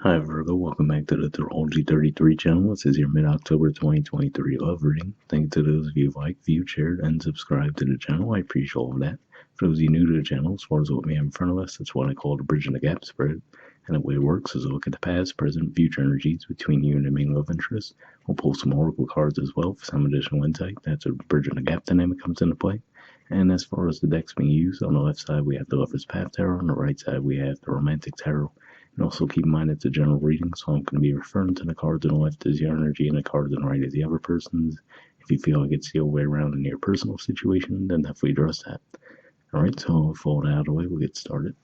Hi Virgo, welcome back to the Astrology 33 channel. This is your mid-October 2023 love reading. Thank you to those of you who liked, viewed, shared, and subscribed to the channel. I appreciate all of that. For those of you new to the channel, as far as what we have in front of us, that's what I call the bridge and the gap spread. And the way it works is a look at the past, present, future energies between you and the main love interest. We'll pull some oracle cards as well for some additional insight. That's where the bridge and the gap dynamic comes into play. And as far as the decks being used, on the left side we have the Lover's Path Tarot, on the right side we have the Romantic Tarot. And also keep in mind it's a general reading, so I'm going to be referring to the cards on the left as your energy and the cards on the right as the other person's. If you feel like it's the other way around in your personal situation, then definitely address that. Alright, so with all that out of the way, we'll get started.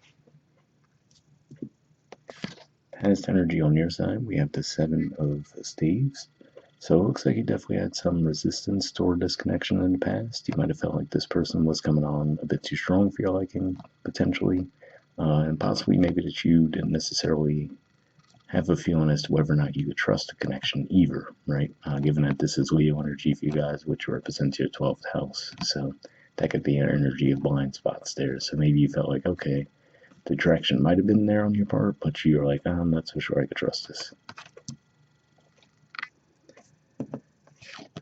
Past energy on your side, we have the Seven of Staves. So it looks like you definitely had some resistance toward this connection in the past. You might have felt like this person was coming on a bit too strong for your liking, potentially. And possibly maybe that you didn't necessarily have a feeling as to whether or not you could trust a connection either, right? Given that this is Leo energy for you guys, which represents your 12th house. So that could be an energy of blind spots there. So maybe you felt like, okay, the direction might have been there on your part, but you're like, I'm not so sure I could trust this.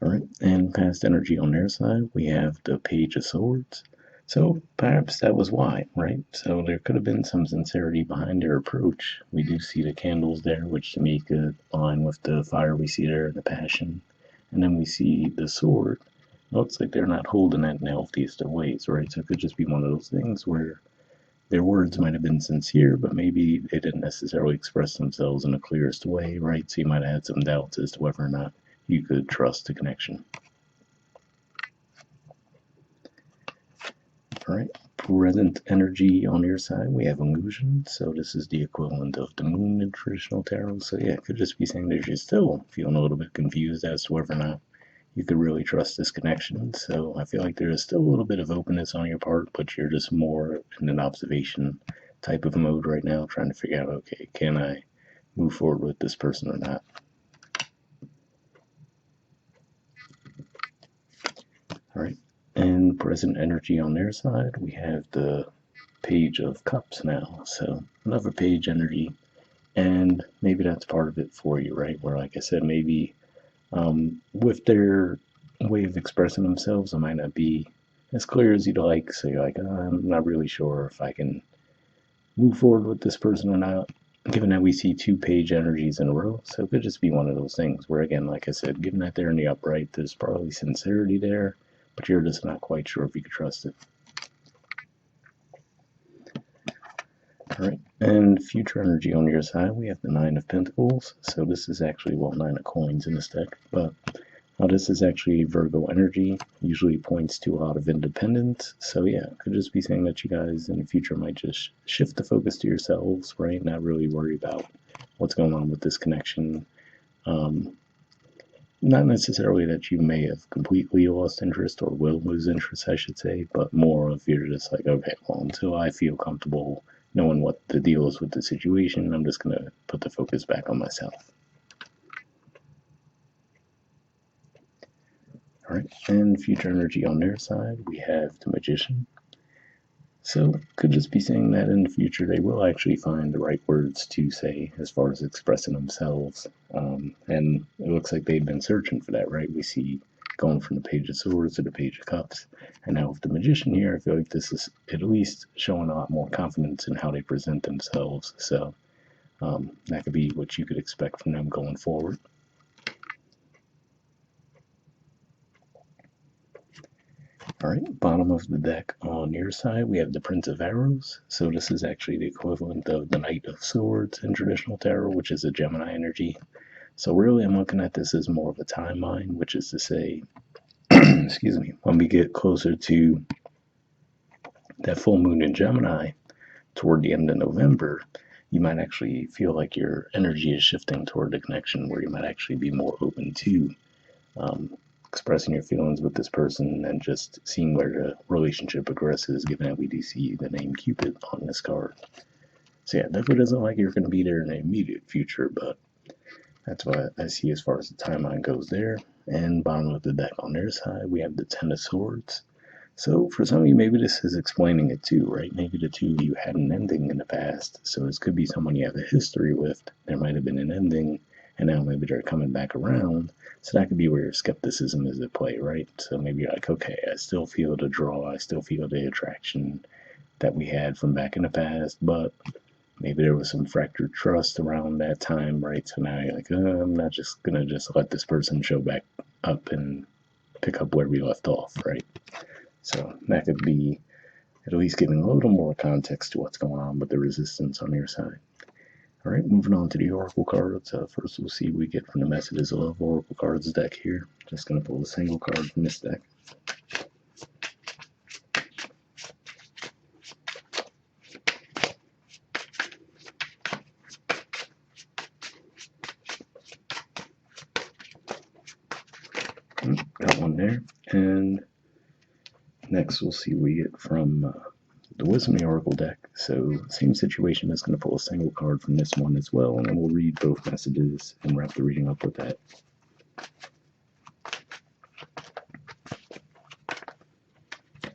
All right, and past energy on their side, we have the Page of Swords. So perhaps that was why, right? So there could have been some sincerity behind their approach. We do see the candles there, which to me could align with the fire we see there, the passion. And then we see the sword. It looks like they're not holding that in the healthiest of ways, right? So it could just be one of those things where their words might have been sincere, but maybe they didn't necessarily express themselves in the clearest way, right? So you might have had some doubts as to whether or not you could trust the connection. All right, present energy on your side, we have illusion. So this is the equivalent of the moon in traditional tarot. So yeah, it could just be saying that you're still feeling a little bit confused as to whether or not you could really trust this connection. So I feel like there is still a little bit of openness on your part, but you're just more in an observation type of mode right now, trying to figure out, okay, can I move forward with this person or not? All right, and present energy on their side, we have the Page of Cups now. So another page energy, and maybe that's part of it for you, right? Where, like I said, maybe with their way of expressing themselves, it might not be as clear as you'd like. So you're like, I'm not really sure if I can move forward with this person or not, given that we see two page energies in a row. So it could just be one of those things where, again, like I said, given that they're in the upright, there's probably sincerity there, but you're just not quite sure if you could trust it. All right, and future energy on your side, we have the Nine of Pentacles. So this is actually, well, Nine of Coins in this deck, but this is actually Virgo energy. Usually points to a lot of independence. So yeah, could just be saying that you guys in the future might just shift the focus to yourselves, right? Not really worry about what's going on with this connection. Not necessarily that you may have completely lost interest or will lose interest, I should say, but more of you're just like, okay, well, until I feel comfortable knowing what the deal is with the situation, I'm just going to put the focus back on myself. All right, and future energy on their side, we have the Magician. So could just be saying that in the future they will actually find the right words to say as far as expressing themselves. And it looks like they've been searching for that, right? We see going from the Page of Swords to the Page of Cups. And now with the Magician here, I feel like this is at least showing a lot more confidence in how they present themselves. So that could be what you could expect from them going forward. All right, bottom of the deck on your side, we have the Prince of Arrows. So this is actually the equivalent of the Knight of Swords in traditional tarot, which is a Gemini energy. So really, I'm looking at this as more of a timeline, which is to say, excuse me, when we get closer to that full moon in Gemini toward the end of November, you might actually feel like your energy is shifting toward the connection where you might actually be more open to expressing your feelings with this person and just seeing where the relationship progresses, given that we do see the name Cupid on this card. So yeah, definitely doesn't like you're going to be there in the immediate future, but that's what I see as far as the timeline goes there. And bottom of the deck on their side, we have the Ten of Swords. So for some of you, maybe this is explaining it too, right? Maybe the two of you had an ending in the past, so this could be someone you have a history with. There might have been an ending, and now maybe they're coming back around. So that could be where your skepticism is at play, right? So maybe you're like, okay, I still feel the draw, I still feel the attraction that we had from back in the past, but maybe there was some fractured trust around that time, right? So now you're like, I'm not just gonna just let this person show back up and pick up where we left off, right? So that could be at least giving a little more context to what's going on with the resistance on your side. All right, moving on to the Oracle cards. First, we'll see what we get from the Messages of Love Oracle cards deck here. Just going to pull a single card from this deck. Got one there. And next, we'll see what we get from the Wisdom of the Oracle deck. So, same situation, is going to pull a single card from this one as well, and then we'll read both messages and wrap the reading up with that.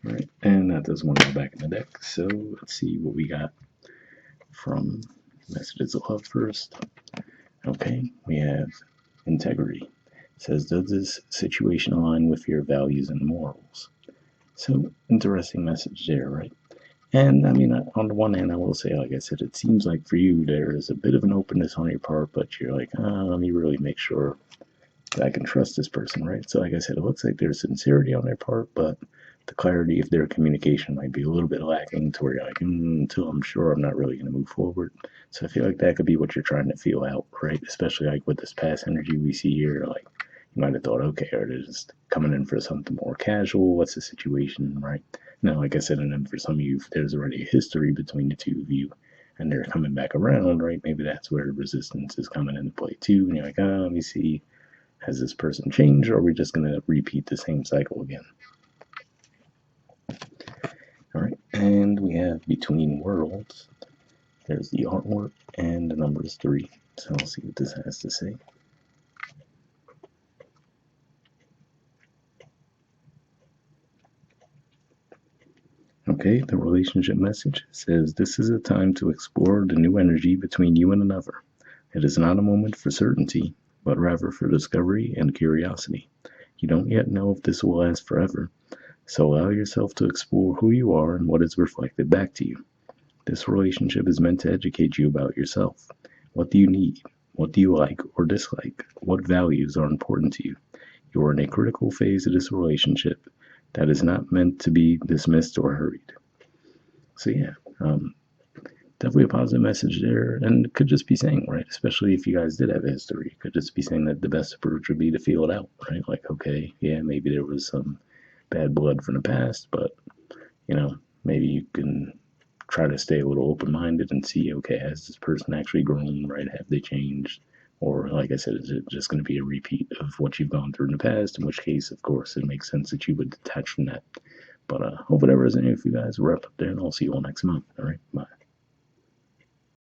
Alright, and that does one go back in the deck. So, let's see what we got from Messages of Love first. Okay, we have integrity. It says, does this situation align with your values and morals? So, interesting message there, right? And I mean, on the one hand, I will say, like I said, it seems like for you there is a bit of an openness on your part, but you're like, let me really make sure that I can trust this person, right? So, like I said, it looks like there's sincerity on their part, but the clarity of their communication might be a little bit lacking to where you're like, until I'm sure, I'm not really going to move forward. So I feel like that could be what you're trying to feel out, right? Especially like with this past energy we see here, like you might have thought, okay, are they just coming in for something more casual? What's the situation, right? Now, like I said, and then for some of you, there's already a history between the two of you, and they're coming back around, right? Maybe that's where resistance is coming into play too. And you're like, let me see, has this person changed, or are we just going to repeat the same cycle again? All right, and we have Between Worlds. There's the artwork and the numbers 3. So I'll see what this has to say. Okay, the relationship message says, this is a time to explore the new energy between you and another. It is not a moment for certainty, but rather for discovery and curiosity. You don't yet know if this will last forever, so allow yourself to explore who you are and what is reflected back to you. This relationship is meant to educate you about yourself. What do you need? What do you like or dislike? What values are important to you? You are in a critical phase of this relationship that is not meant to be dismissed or hurried. So yeah, definitely a positive message there, and it could just be saying, right, especially if you guys did have a history, it could just be saying that the best approach would be to feel it out, right? Like, okay, yeah, maybe there was some bad blood from the past, but, maybe you can try to stay a little open-minded and see, okay, has this person actually grown, right? Have they changed? Or, like I said, is it just going to be a repeat of what you've gone through in the past? In which case, of course, it makes sense that you would detach from that. But hope it ever resonated with you guys. We'll wrap up there, and I'll see you all next month. All right, bye.